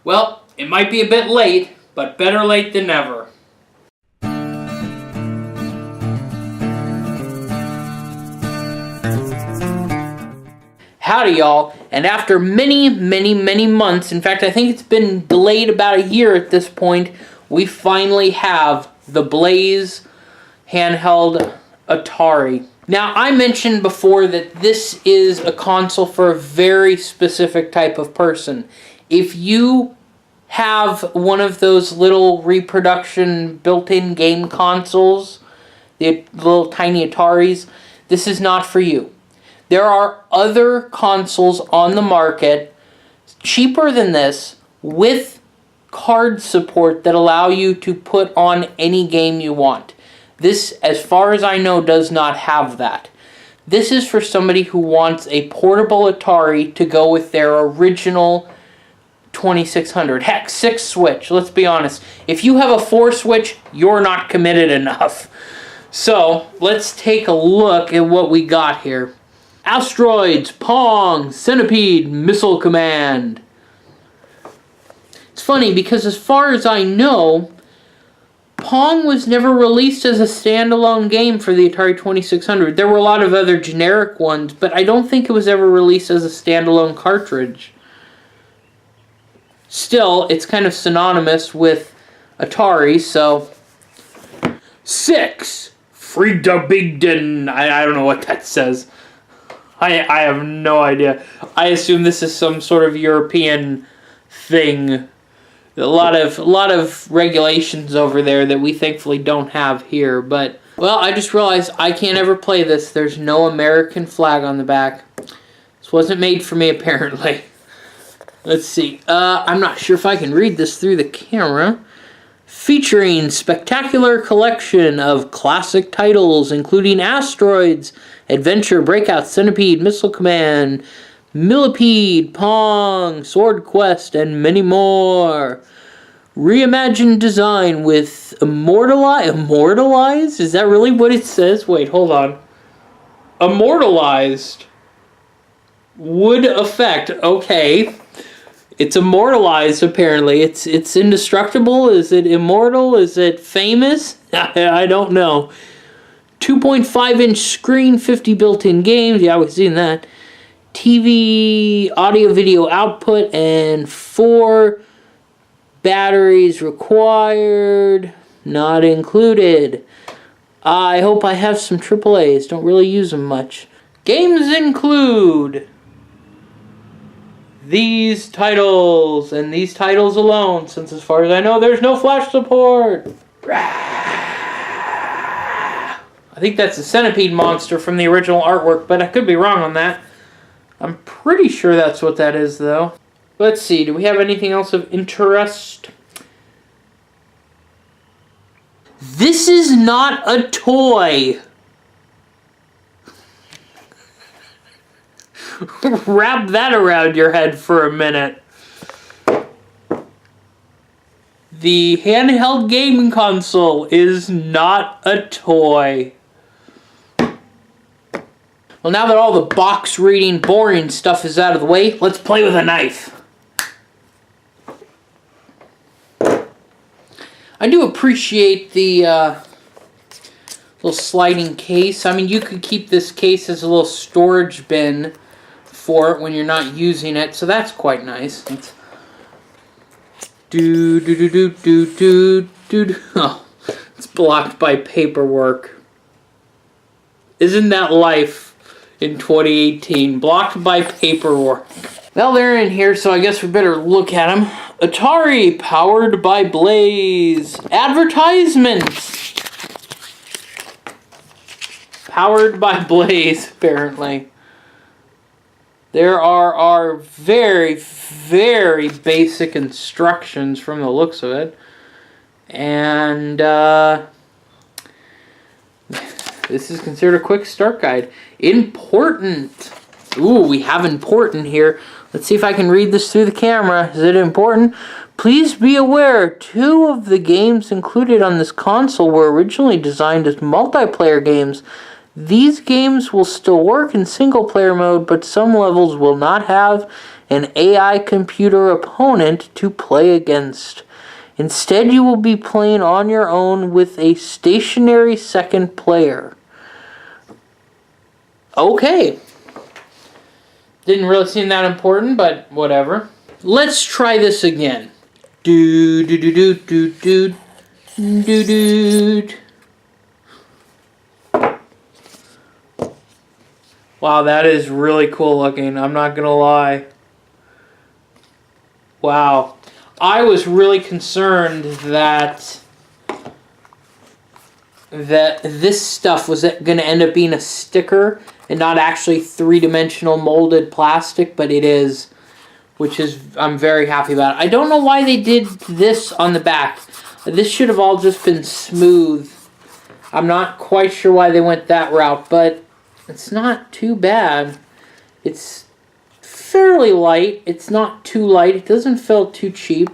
Well, it might be a bit late, but better late than never. Howdy, y'all. And after many months, in fact, I think it's been delayed about a year at this point, we finally have the Blaze handheld Atari. Now, I mentioned before that this is a console for a very specific type of person. If you have one of those little reproduction built-in game consoles, the little tiny Ataris, this is not for you. There are other consoles on the market, cheaper than this, with card support that allow you to put on any game you want. This, as far as I know, does not have that. This is for somebody who wants a portable Atari to go with their original 2600. Heck, 6-switch, let's be honest. If you have a 4-switch, you're not committed enough. So, let's take a look at what we got here. Asteroids, Pong, Centipede, Missile Command. It's funny because as far as I know, Pong was never released as a standalone game for the Atari 2600. There were a lot of other generic ones, but I don't think it was ever released as a standalone cartridge. Still, it's kind of synonymous with Atari, so... 6. Friedabigden. I don't know what that says. I have no idea. I assume this is some sort of European thing. A lot of regulations over there that we thankfully don't have here. But, well, I just realized I can't ever play this. There's no American flag on the back. This wasn't made for me, apparently. Let's see. I'm not sure if I can read this through the camera. Featuring spectacular collection of classic titles, including Asteroids, Adventure, Breakout, Centipede, Missile Command, Millipede, Pong, Sword Quest, and many more. Reimagined design with immortalized? Is that really what it says? Wait, hold on. Immortalized. Wood effect. Okay. It's immortalized, apparently. It's indestructible? Is it immortal? Is it famous? I don't know. 2.5-inch screen, 50 built-in games. Yeah, we've seen that. TV, audio-video output, and 4 batteries required. Not included. I hope I have some AAAs. Don't really use them much. Games include these titles, and these titles alone, since as far as I know, there's no Flash support. I think that's a centipede monster from the original artwork, but I could be wrong on that. I'm pretty sure that's what that is, though. Let's see, do we have anything else of interest? This is not a toy. Wrap that around your head for a minute. The handheld gaming console is not a toy. Well, now that all the box reading, boring stuff is out of the way, let's play with a knife. I do appreciate the little sliding case. I mean, you could keep this case as a little storage bin for it when you're not using it, so that's quite nice. It's oh, it's blocked by paperwork. Isn't that life in 2018? Blocked by paperwork. Well, they're in here, so I guess we better look at them. Atari, powered by Blaze. Advertisements. Powered by Blaze, apparently. There are very, very basic instructions from the looks of it. And this is considered a quick start guide. Important. Ooh, we have important here. Let's see if I can read this through the camera. Is it important? Please be aware, 2 of the games included on this console were originally designed as multiplayer games. These games will still work in single-player mode, but some levels will not have an AI computer opponent to play against. Instead, you will be playing on your own with a stationary second player. Okay. Didn't really seem that important, but whatever. Let's try this again. Do do do do do do do do. Wow, that is really cool looking. I'm not gonna lie. Wow. I was really concerned that this stuff was going to end up being a sticker and not actually three-dimensional molded plastic, but it is, which is I'm very happy about. I don't know why they did this on the back. This should have all just been smooth. I'm not quite sure why they went that route, but it's not too bad. It's fairly light. It's not too light. It doesn't feel too cheap.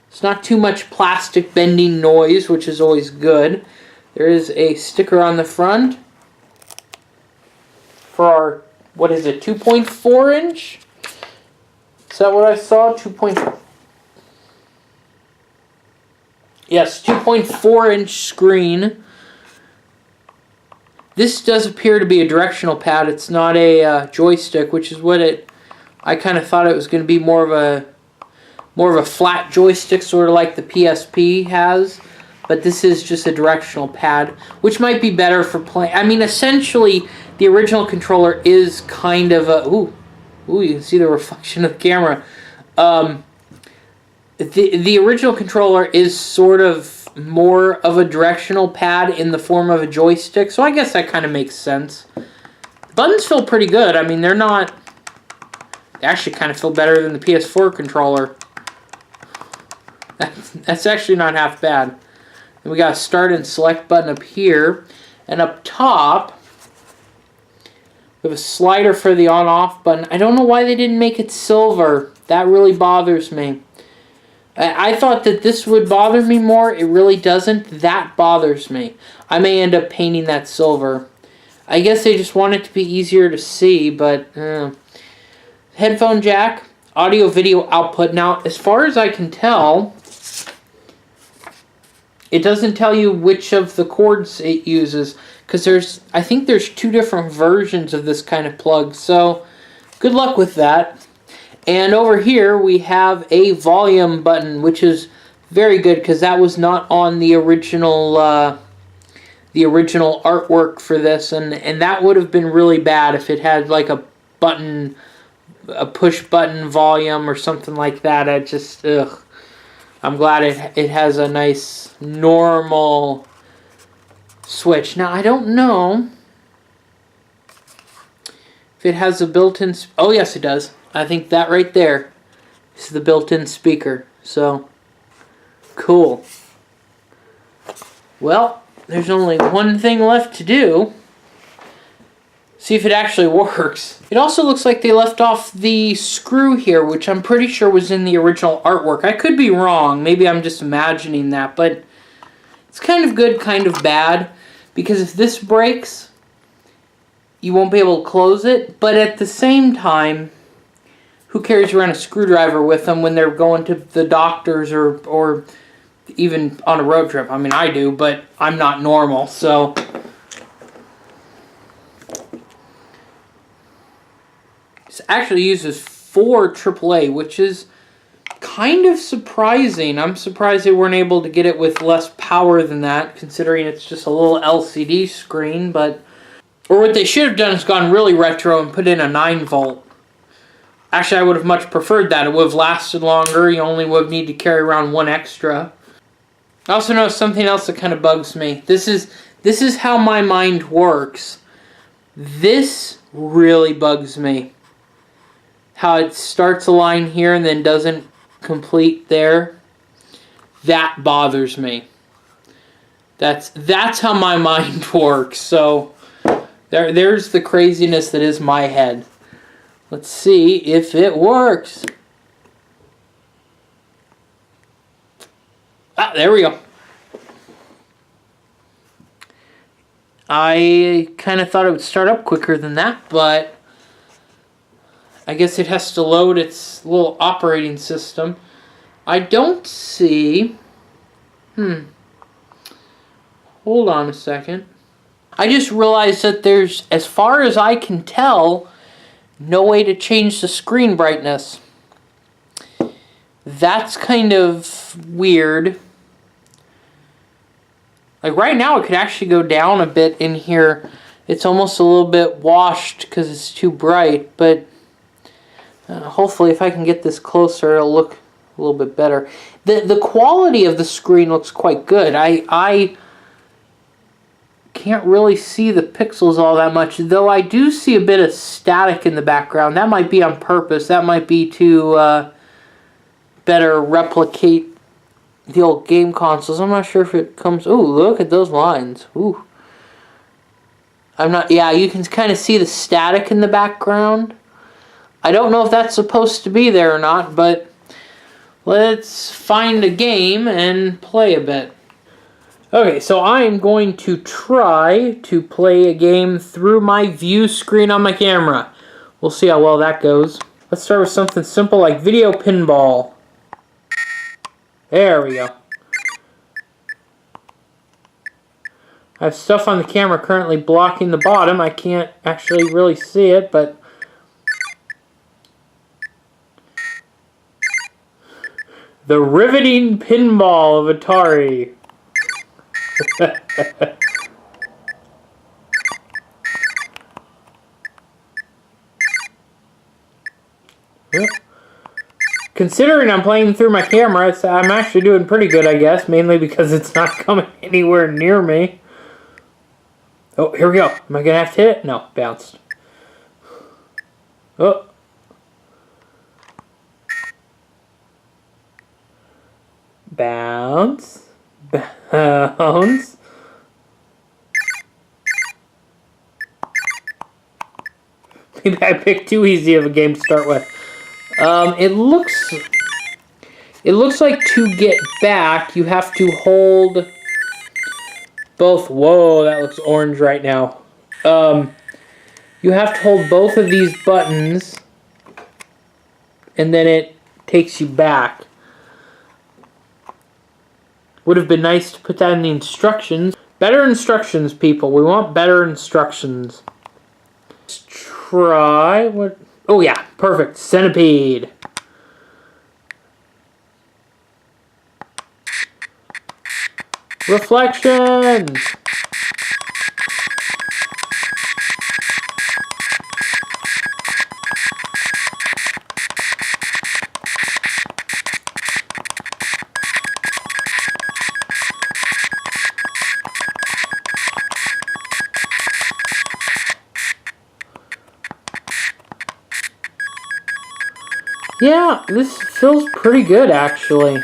It's not too much plastic bending noise, which is always good. There is a sticker on the front for our, what is it, 2.4 inch? Is that what I saw? 2.4. Yes, 2.4 inch screen. This does appear to be a directional pad. It's not a joystick, which is what I kind of thought it was going to be more of a flat joystick, sort of like the PSP has. But this is just a directional pad, which might be better for playing. I mean, essentially, the original controller is kind of a... Ooh, you can see the reflection of the camera. The original controller is sort of more of a directional pad in the form of a joystick, so I guess that kind of makes sense. The buttons feel pretty good. I mean, they're not... They actually kind of feel better than the PS4 controller. That's actually not half bad. And we got a start and select button up here. And up top, we have a slider for the on-off button. I don't know why they didn't make it silver. That really bothers me. I thought that this would bother me more. It really doesn't. That bothers me. I may end up painting that silver. I guess they just want it to be easier to see, but... Headphone jack, audio video output. Now, as far as I can tell, it doesn't tell you which of the cords it uses, because I think there's two different versions of this kind of plug, so good luck with that. And over here we have a volume button, which is very good because that was not on the original artwork for this, and that would have been really bad if it had like a push button volume or something like that. I just I'm glad it has a nice normal switch. Now I don't know if it has a built-in... Oh yes, it does. I think that right there is the built-in speaker. So, cool. Well, there's only one thing left to do. See if it actually works. It also looks like they left off the screw here, which I'm pretty sure was in the original artwork. I could be wrong. Maybe I'm just imagining that, but it's kind of good, kind of bad, because if this breaks, you won't be able to close it, but at the same time, who carries around a screwdriver with them when they're going to the doctors or even on a road trip? I mean, I do, but I'm not normal, so... This actually uses 4 AAA, which is kind of surprising. I'm surprised they weren't able to get it with less power than that, considering it's just a little LCD screen, but... Or what they should have done is gone really retro and put in a 9-volt. Actually, I would have much preferred that. It would have lasted longer. You only would need to carry around 1 extra. I also noticed something else that kind of bugs me. This is how my mind works. This really bugs me. How it starts a line here and then doesn't complete there. That bothers me. That's how my mind works. So there's the craziness that is my head. Let's see if it works. Ah, there we go. I kind of thought it would start up quicker than that, but I guess it has to load its little operating system. I don't see... Hold on a second. I just realized that there's, as far as I can tell, no way to change the screen brightness. That's kind of weird. Like right now it could actually go down a bit in here. It's almost a little bit washed because it's too bright, but hopefully if I can get this closer it'll look a little bit better. The quality of the screen looks quite good. I can't really see the pixels all that much, though I do see a bit of static in the background. That might be on purpose. That might be to better replicate the old game consoles. I'm not sure if it comes... Ooh, look at those lines. Ooh. I'm not... Yeah, you can kind of see the static in the background. I don't know if that's supposed to be there or not, but let's find a game and play a bit. Okay, so I'm going to try to play a game through my view screen on my camera. We'll see how well that goes. Let's start with something simple like video pinball. There we go. I have stuff on the camera currently blocking the bottom. I can't actually really see it, but... The riveting pinball of Atari. Considering I'm playing through my camera, I'm actually doing pretty good, I guess. Mainly because it's not coming anywhere near me. Oh, here we go. Am I going to have to hit it? No, bounced. Oh. Bounce. Bounce. Maybe I picked too easy of a game to start with. It looks like to get back, you have to hold both. Whoa, that looks orange right now. You have to hold both of these buttons, and then it takes you back. Would have been nice to put that in the instructions. Better instructions, people. We want better instructions. Let's try what... Oh yeah, perfect. Centipede. Reflections. Yeah, this feels pretty good, actually.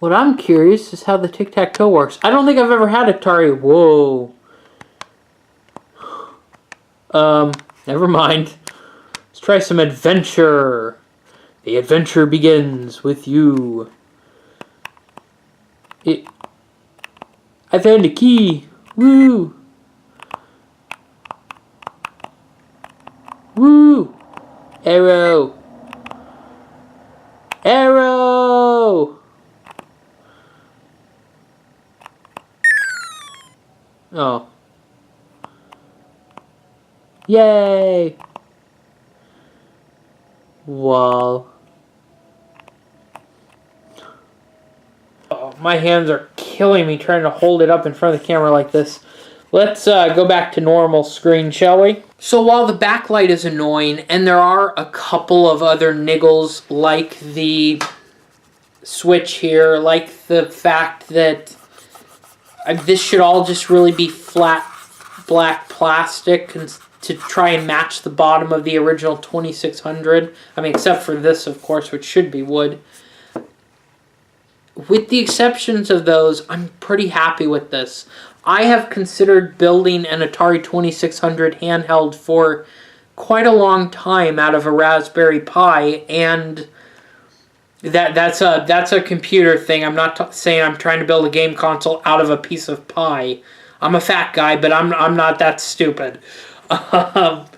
What I'm curious is how the tic-tac-toe works. I don't think I've ever had Atari. Whoa. Never mind. Let's try some adventure. The adventure begins with you. I found a key. Woo. Woo. Arrow. Arrow! Oh. Yay! Wow. Oh, my hands are killing me trying to hold it up in front of the camera like this. Let's go back to normal screen, shall we? So while the backlight is annoying, and there are a couple of other niggles, like the switch here, like the fact that this should all just really be flat black plastic to try and match the bottom of the original 2600. I mean, except for this, of course, which should be wood. With the exceptions of those, I'm pretty happy with this. I have considered building an Atari 2600 handheld for quite a long time out of a Raspberry Pi, and that's a computer thing. I'm not saying I'm trying to build a game console out of a piece of pie. I'm a fat guy, but I'm not that stupid. But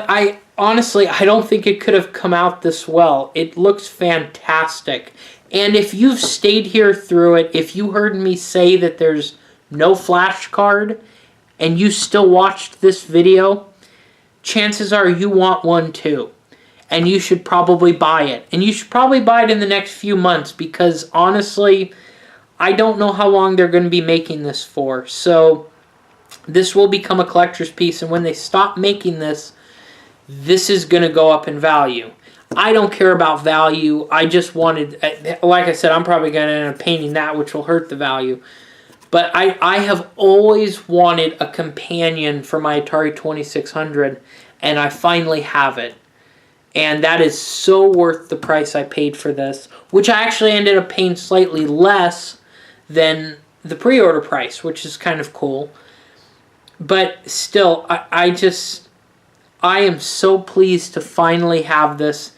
I honestly, I don't think it could have come out this well. It looks fantastic. And if you've stayed here through it, if you heard me say that there's no flash card and you still watched this video, chances are you want one too. And you should probably buy it. And you should probably buy it in the next few months because honestly, I don't know how long they're going to be making this for. So this will become a collector's piece, and when they stop making this, this is going to go up in value. I don't care about value. I just wanted, like I said, I'm probably going to end up painting that, which will hurt the value. But I have always wanted a companion for my Atari 2600, and I finally have it. And that is so worth the price I paid for this, which I actually ended up paying slightly less than the pre-order price, which is kind of cool. But still, I am so pleased to finally have this.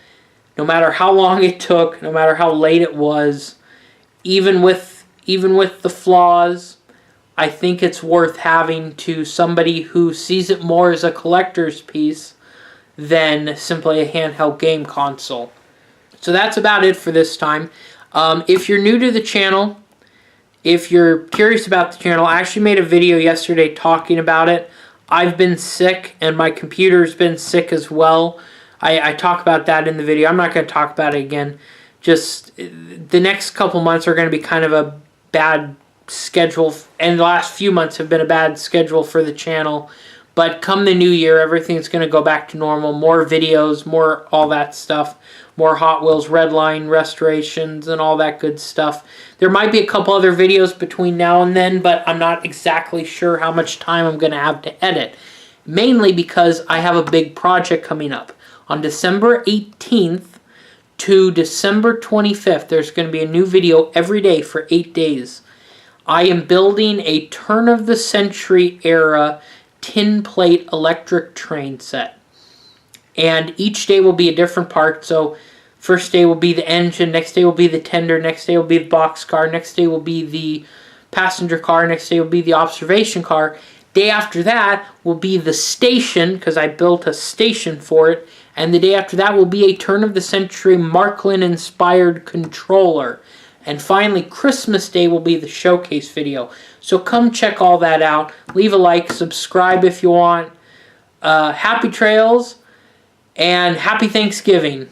No matter how long it took, no matter how late it was, even with the flaws, I think it's worth having to somebody who sees it more as a collector's piece than simply a handheld game console. So that's about it for this time. If you're new to the channel, if you're curious about the channel, I actually made a video yesterday talking about it. I've been sick, and my computer's been sick as well. I talk about that in the video. I'm not going to talk about it again. Just the next couple months are going to be kind of a bad schedule, and the last few months have been a bad schedule for the channel. But come the new year, everything's going to go back to normal. More videos, more all that stuff. More Hot Wheels Redline restorations and all that good stuff. There might be a couple other videos between now and then, but I'm not exactly sure how much time I'm going to have to edit. Mainly because I have a big project coming up. On December 18th to December 25th, there's going to be a new video every day for 8 days. I am building a turn-of-the-century era tin plate electric train set. And each day will be a different part. So first day will be the engine, next day will be the tender, next day will be the boxcar, next day will be the passenger car, next day will be the observation car. Day after that will be the station, because I built a station for it. And the day after that will be a turn-of-the-century Marklin-inspired controller. And finally, Christmas Day will be the showcase video. So come check all that out. Leave a like, subscribe if you want. Happy trails, and happy Thanksgiving.